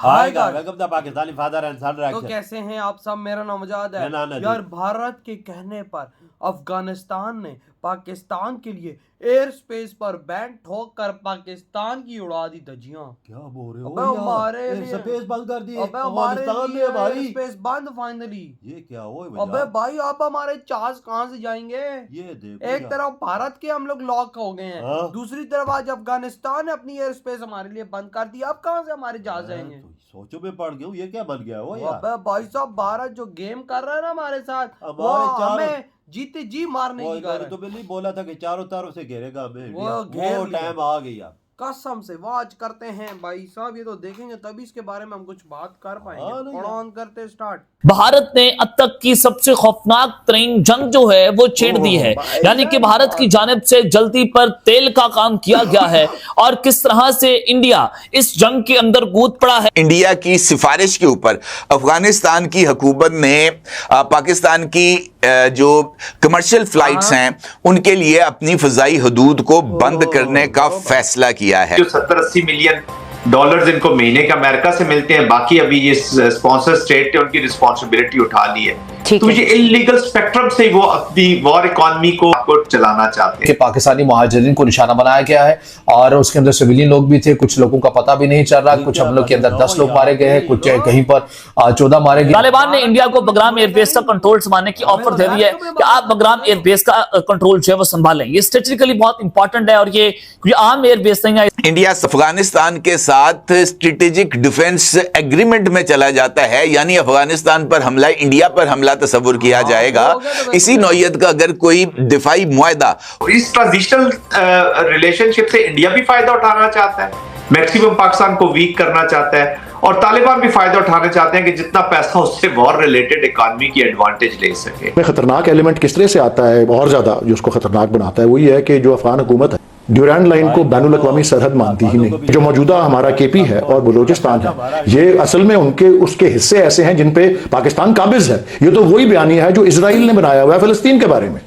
Hi guys, welcome to Pakistani father and son तो reaction. कैसे हैं आप सब। मेरा नाम आजाद है। यार भारत के कहने पर अफगानिस्तान ने पाकिस्तान के लिए एयर स्पेस पर बैन ठोक कर पाकिस्तान की उड़ा दी धज्जियां। क्या बोल रहे हो अबे यार? हमारे एयर स्पेस बंद कर दिए अबे हमारे अफगानिस्तान ने लिए भाई। एयर स्पेस बंद फाइनली। ये क्या हुआ अबे भाई आप हमारे जहाज कहाँ से जाएंगे? ये देखो एक तरफ भारत के हम लोग लॉक हो गए हैं, दूसरी तरफ आज अफगानिस्तान ने अपनी एयर स्पेस हमारे लिए बंद कर दी। अब कहाँ से हमारे जहाज जाएंगे? तो सोचो में पड़ गया, ये क्या बन गया हो यार? अबे भाई साहब भारत जो गेम कर रहा है ना हमारे साथ, वो हमारे हमें जीते जी मारने की कर रहा है। तो मैंने बोला था कि चारों तरफ से घेरेगा हमें। वो घेर लिया। टाइम आ गया कसम से वो आज करते हैं भाई साहब, ये तो देखेंगे तभी इसके बारे में हम कुछ बात कर पाएंगे। ऑन करते स्टार्ट। भारत ने अब तक की सबसे खौफनाक तरीन जंग जो है वो छेड़ दी है, यानी कि भारत की जानिब से जल्दी पर तेल का काम किया गया है और किस तरह से इंडिया इस जंग के अंदर कूद पड़ा है। इंडिया की सिफारिश के ऊपर अफगानिस्तान की हुकूमत ने पाकिस्तान की जो कमर्शियल फ्लाइट्स हैं उनके लिए अपनी फजाई हदूद को बंद करने का फैसला किया है। जो 70-80 मिलियन डॉलर्स इनको महीने का अमेरिका से मिलते हैं, बाकी अभी ये स्पॉन्सर स्टेट ने उनकी रिस्पॉन्सिबिलिटी उठा ली है। तो ये इलीगल स्पेक्ट्रम से वो अपनी वॉर इकोनॉमी को चलाना चाहते हैं। पाकिस्तानी मुहाजिरीन को निशाना बनाया गया है और उसके अंदर सिविलियन लोग भी थे, कुछ लोगों का पता भी नहीं चल रहा। कुछ हमलों के अंदर 10 लोग मारे गए हैं, कुछ कहीं पर 14 मारे गए। तालिबान ने इंडिया को बगराम एयरबेस का कंट्रोल संभालने की ऑफर दे दी है कि आप बगराम एयरबेस का कंट्रोल जो है वो संभालें। ये स्ट्रेटेजिकली बहुत इंपॉर्टेंट है और ये आम एयरबेस नहीं है। इंडिया अफगानिस्तान के साथ स्ट्रेटेजिक डिफेंस एग्रीमेंट में चला जाता है, यानी अफगानिस्तान पर हमला इंडिया पर हमला तस्वुर किया जाएगा। इसी नौयत का अगर कोई दिफाई मुआहदा, इस ट्रांजिशनल रिलेशनशिप से इंडिया भी फायदा उठाना चाहता है, मैक्सिमम पाकिस्तान को वीक करना चाहता है और तालिबान भी फायदा उठाना चाहते हैं कि जितना पैसा उससे वॉर रिलेटेड इकोनॉमी की एडवांटेज ले सके। खतरनाक एलिमेंट किस तरह से आता है और ज्यादा जो उसको खतरनाक बनाता है वही है कि जो अफगान हुकूमत है ड्यूरैंड लाइन को बैनुल अक़वामी सरहद मानती ही नहीं। जो मौजूदा हमारा केपी है और बलूचिस्तान है, ये असल में उसके हिस्से ऐसे हैं जिन पे पाकिस्तान काबिज है। ये तो वही बयानिया है जो इजराइल ने बनाया हुआ है फिलिस्तीन के बारे में।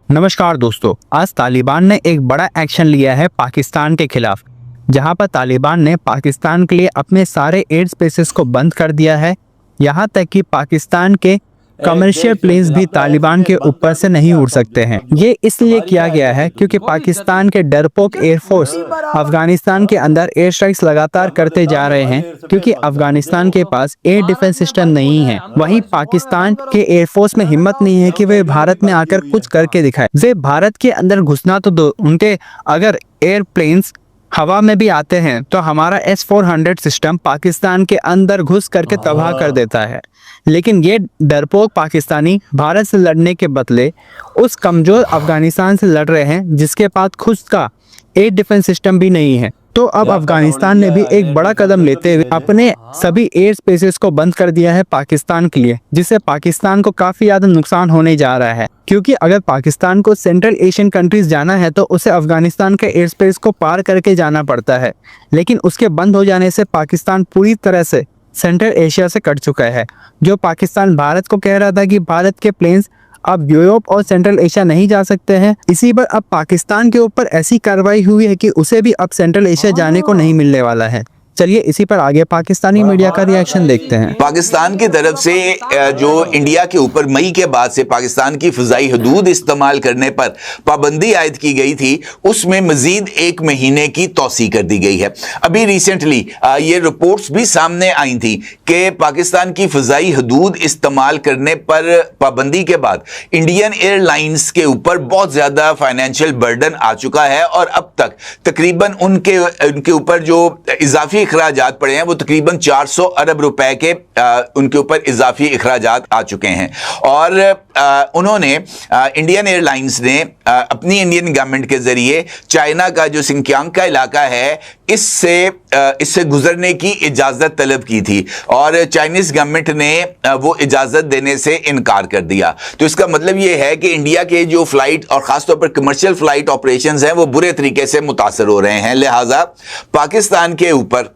नमस्कार दोस्तों, आज तालिबान ने एक बड़ा एक्शन लिया है पाकिस्तान के खिलाफ, जहां पर तालिबान ने पाकिस्तान के लिए अपने सारे एयर स्पेसेस को बंद कर दिया है। यहां तक कि पाकिस्तान के कमर्शियल प्लेन्स भी तालिबान के ऊपर से नहीं उड़ सकते हैं। ये इसलिए किया गया है क्योंकि पाकिस्तान के डरपोक एयरफोर्स अफगानिस्तान के अंदर एयर स्ट्राइक्स लगातार करते जा रहे हैं, क्योंकि अफगानिस्तान के पास एयर डिफेंस सिस्टम नहीं है। वहीं पाकिस्तान के एयरफोर्स में हिम्मत नहीं है कि वे भारत में आकर कुछ करके दिखाए। वे भारत के अंदर घुसना तो दो, उनके अगर एयरप्लेन्स हवा में भी आते हैं तो हमारा S-400 सिस्टम पाकिस्तान के अंदर घुस करके तबाह कर देता है। लेकिन ये डरपोक पाकिस्तानी भारत से लड़ने के बदले उस कमजोर अफगानिस्तान से लड़ रहे हैं जिसके पास खुद का एयर डिफेंस सिस्टम भी नहीं है। तो अब अफगानिस्तान ने भी एक बड़ा कदम लेते हुए अपने सभी एयर स्पेसेस को बंद कर दिया है पाकिस्तान के लिए, जिससे पाकिस्तान को काफी ज्यादा नुकसान होने जा रहा है। क्योंकि अगर पाकिस्तान को सेंट्रल एशियन कंट्रीज जाना है तो उसे अफगानिस्तान के एयर स्पेस को पार करके जाना पड़ता है, लेकिन उसके बंद हो जाने से पाकिस्तान पूरी तरह से सेंट्रल एशिया से कट चुका है। जो पाकिस्तान भारत को कह रहा था कि भारत के प्लेन्स अब यूरोप और सेंट्रल एशिया नहीं जा सकते हैं, इसी पर अब पाकिस्तान के ऊपर ऐसी कार्रवाई हुई है कि उसे भी अब सेंट्रल एशिया जाने को नहीं मिलने वाला है। चलिए इसी पर आगे पाकिस्तानी मीडिया का रिएक्शन देखते हैं। पाकिस्तान की तरफ से जो इंडिया के ऊपर मई के बाद से पाकिस्तान की फजाई हदूद इस्तेमाल करने पर पाबंदी आयद की गई थी, उसमें मजीद 1 महीने की तौसी कर दी गई है। अभी रिसेंटली ये रिपोर्ट्स भी सामने आई थी कि पाकिस्तान की फजाई हदूद इस्तेमाल करने पर पाबंदी के बाद इंडियन एयरलाइंस के ऊपर बहुत ज्यादा फाइनेंशियल बर्डन आ चुका है और अब तक तकरीबन उनके ऊपर जो इजाफी इखराजात पड़े हैं वो तकरीबन 400 अरब रुपए के उनके ऊपर इजाफी इखराजात आ चुके हैं। और उन्होंने इंडियन एयरलाइंस ने अपनी इंडियन गवर्नमेंट के जरिए चाइना का जो सिंकियांग का इलाका है इससे गुजरने की इजाजत तलब की थी और चाइनीज गवर्नमेंट ने वो इजाजत देने से इनकार कर दिया। तो इसका मतलब ये है कि इंडिया के जो फ्लाइट और खासतौर पर कमर्शियल फ्लाइट ऑपरेशंस हैं वो बुरे तरीके से मुतासर हो रहे हैं। लिहाजा पाकिस्तान के ऊपर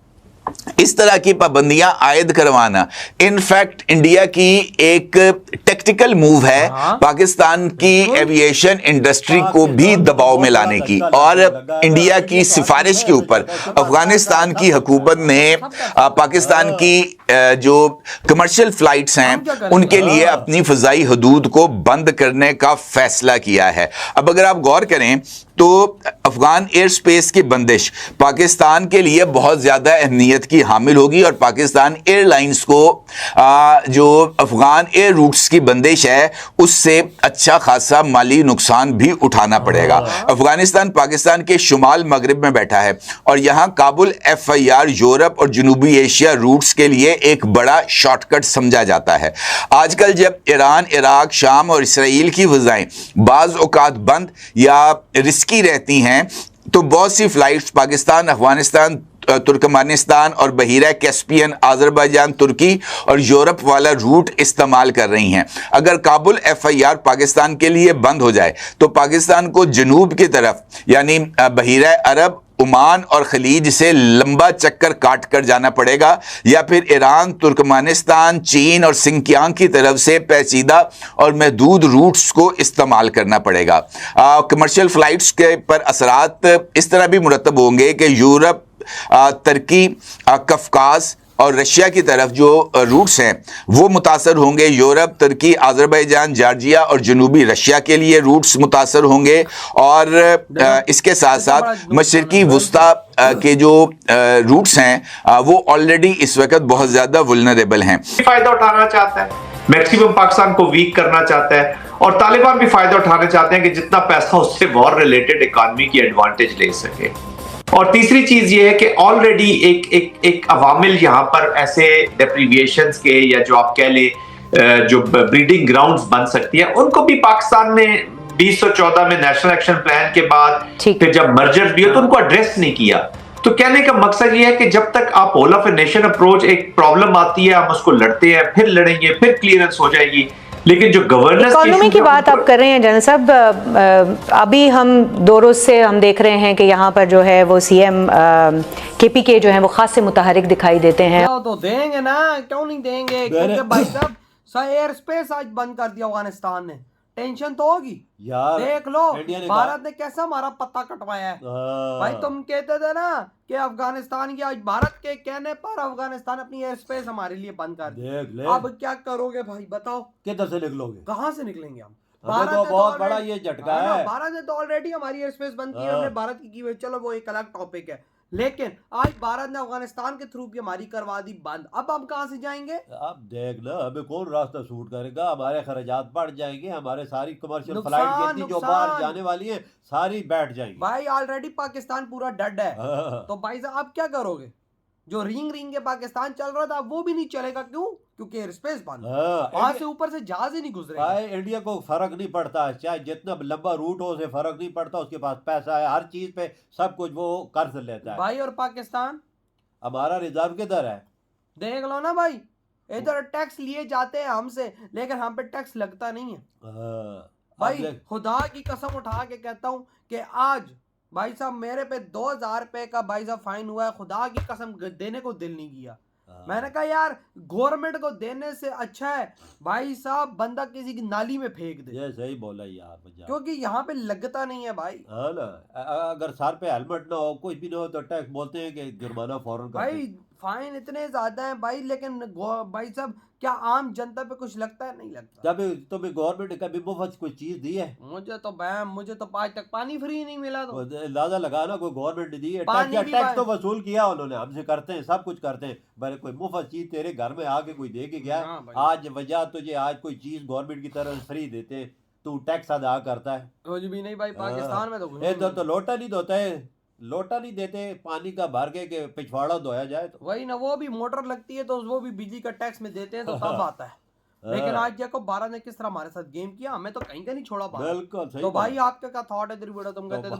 इस तरह की पाबंदियां आयद करवाना इनफैक्ट इंडिया की एक टेक्टिकल मूव है पाकिस्तान की एविएशन इंडस्ट्री को भी दबाव में लाने की, और इंडिया की सिफारिश के ऊपर अफगानिस्तान की हुकूमत ने पाकिस्तान की जो कमर्शियल फ्लाइट्स हैं उनके लिए अपनी फ़ज़ाई हदूद को बंद करने का फैसला किया है। अब अगर आप गौर करें तो अफगान एयर स्पेस की बंदिश पाकिस्तान के लिए बहुत ज़्यादा अहमियत की हामिल होगी, और पाकिस्तान एयरलाइंस को जो अफगान एयर रूट्स की बंदिश है उससे अच्छा खासा माली नुकसान भी उठाना पड़ेगा। अफगानिस्तान पाकिस्तान के शुमाल मगरिब में बैठा है और यहाँ काबुल FIR यूरोप और जनूबी एशिया रूट्स के लिए एक बड़ा शॉर्टकट समझा जाता है। आजकल जब ईरान, इराक, शाम और इसराइल की फ़ज़ाएं बाज़ औक़ात बंद या रिस्की रहती हैं तो बहुत सी फ्लाइट्स पाकिस्तान, अफगानिस्तान, तुर्कमानिस्तान और बहीरा कैस्पियन, आज़रबाईजान, तुर्की और यूरोप वाला रूट इस्तेमाल कर रही हैं। अगर काबुल FIR पाकिस्तान के लिए बंद हो जाए तो पाकिस्तान को जनूब की तरफ यानी बहीरा अरब, ओमान और खलीज से लंबा चक्कर काट कर जाना पड़ेगा, या फिर ईरान, तुर्कमानिस्तान, चीन और सिंकियांग की तरफ से पेचीदा और महदूद रूट्स को इस्तेमाल करना पड़ेगा। कमर्शियल फ्लाइट्स के पर असरात इस तरह भी मुरतब होंगे कि यूरोप, तुर्की, कफकास और रशिया की तरफ जो रूट्स हैं वो मुतासर होंगे। यूरोप, तुर्की, आज़रबाईजान, जॉर्जिया और जनूबी रशिया के लिए रूट्स मुतासर होंगे, और इसके साथ साथ मशरकी वुस्ता के जो रूट्स हैं वो ऑलरेडी इस वक्त बहुत ज़्यादा वुल्नरेबल हैं। फायदा उठाना चाहता है, मैक्सिमम पाकिस्तान को वीक करना चाहता है, और तालिबान भी फायदा उठाना चाहते हैं कि जितना पैसा उससे वॉर रिलेटेड इकॉनमी की एडवांटेज ले सके। और तीसरी चीज ये है कि ऑलरेडी एक अवामिल यहाँ पर ऐसे डेप्रीविएशंस के या जो आप कह ले जो ब्रीडिंग ग्राउंड्स बन सकती है, उनको भी पाकिस्तान ने 2014 में नेशनल एक्शन प्लान के बाद फिर जब मर्जर भी हो तो उनको एड्रेस नहीं किया। तो कहने का मकसद ये है कि जब तक आप whole of a nation approach, एक प्रॉब्लम आती है हम उसको लड़ते हैं, फिर लड़ेंगे, फिर क्लियरेंस हो जाएगी, लेकिन जो गवर्नेंस इकोनॉमी की बात आप कर रहे हैं जनरल साहब, अभी हम 2 रोज से हम देख रहे हैं कि यहाँ पर जो है वो CM KPK जो है वो खास से मुतहरिक दिखाई देते हैं। तो देंगे ना, क्यों नहीं देंगे, क्योंकि भाई साहब एयर स्पेस आज बंद कर दिया अफगानिस्तान ने, टेंशन तो होगी यार। देख लो भारत ने कैसा हमारा पत्ता कटवाया है। भाई तुम कहते थे ना कि अफगानिस्तान की, आज भारत के कहने पर अफगानिस्तान अपनी एयर स्पेस हमारे लिए बंद कर दी। अब क्या करोगे भाई बताओ, किधर से निकलोगे, कहाँ से निकलेंगे हम? भारत तो बहुत बड़ा ये झटका है। भारत ने तो ऑलरेडी हमारी एयर स्पेस बंद की है, हमने भारत की हुई, चलो वो एक अलग टॉपिक है, लेकिन आज भारत ने अफगानिस्तान के थ्रू भी हमारी करवा दी बंद। अब हम कहां से जाएंगे? अब देख लो हमें कौन रास्ता सूट करेगा, हमारे खर्चात बढ़ जाएंगे, हमारे सारी कमर्शियल फ्लाइट जितनी जो बाहर जाने वाली है सारी बैठ जाएंगी। भाई ऑलरेडी पाकिस्तान पूरा डेड है। तो भाई साहब आप क्या करोगे? जो रिंग के पाकिस्तान चल रहा था वो भी नहीं चलेगा। क्यों? क्योंकि एयर स्पेस बंद, वहां से ऊपर से जहाज ही नहीं गुजरे। भाई इंडिया को फर्क नहीं पड़ता, चाहे जितना लंबा रूट हो उसे फर्क नहीं पड़ता, उसके पास पैसा है, हर चीज पे सब कुछ वो कर लेता है भाई। और पाकिस्तान हमारा रिजर्व किधर है? देख लो ना भाई, इधर टैक्स लिए जाते हैं हमसे, लेकिन हम पे टैक्स लगता नहीं है। भाई खुदा की कसम उठा के कहता हूँ कि आज भाई साहब मेरे पे 2000 रुपए का भाई साहब फाइन हुआ है, खुदा की कसम देने को दिल नहीं किया। मैंने कहा यार गवर्नमेंट को देने से अच्छा है भाई साहब बंदा किसी की नाली में फेंक दे। ये सही बोला यार, क्योंकि यहाँ पे लगता नहीं है भाई। हाँ ना, अगर सर पे हेलमेट ना हो, कुछ भी ना हो तो टैक्स बोलते हैं कि जुर्माना फौरन करते हैं। भाई फाइन इतने ज्यादा है भाई, लेकिन भाई साहब क्या आम जनता पे कुछ लगता है? नहीं लगता। जब तुम्हें गवर्नमेंट कभी मुफ्त कोई चीज दी है? मुझे तो आज तक पानी फ्री नहीं मिला। तो अंदाजा लगा ना, कोई गवर्नमेंट ने दी है? टैक्स तो वसूल किया उन्होंने, हमसे करते हैं, सब कुछ करते हैं, पर कोई मुफ्त चीज तेरे घर में आके कोई दे के गया? आज वजह तुझे आज कोई चीज गवर्नमेंट की तरफ फ्री देते हैं, तू टैक्स अदा करता है? कुछ भी नहीं भाई, पाकिस्तान में तो लोटा नहीं धोता है, लोटा नहीं देते पानी का भर के पिछवाड़ा धोया जाए तो वही ना, वो भी मोटर लगती है तो वो भी बिजली का टैक्स में देते हैं तो तब आता है। लेकिन आज देखो भारत ने किस तरह हमें साथ गेम किया, हमें तो कहीं का नहीं छोड़ा। बिल्कुल सही। तो भाई आपका क्या थॉट है? तुम कहते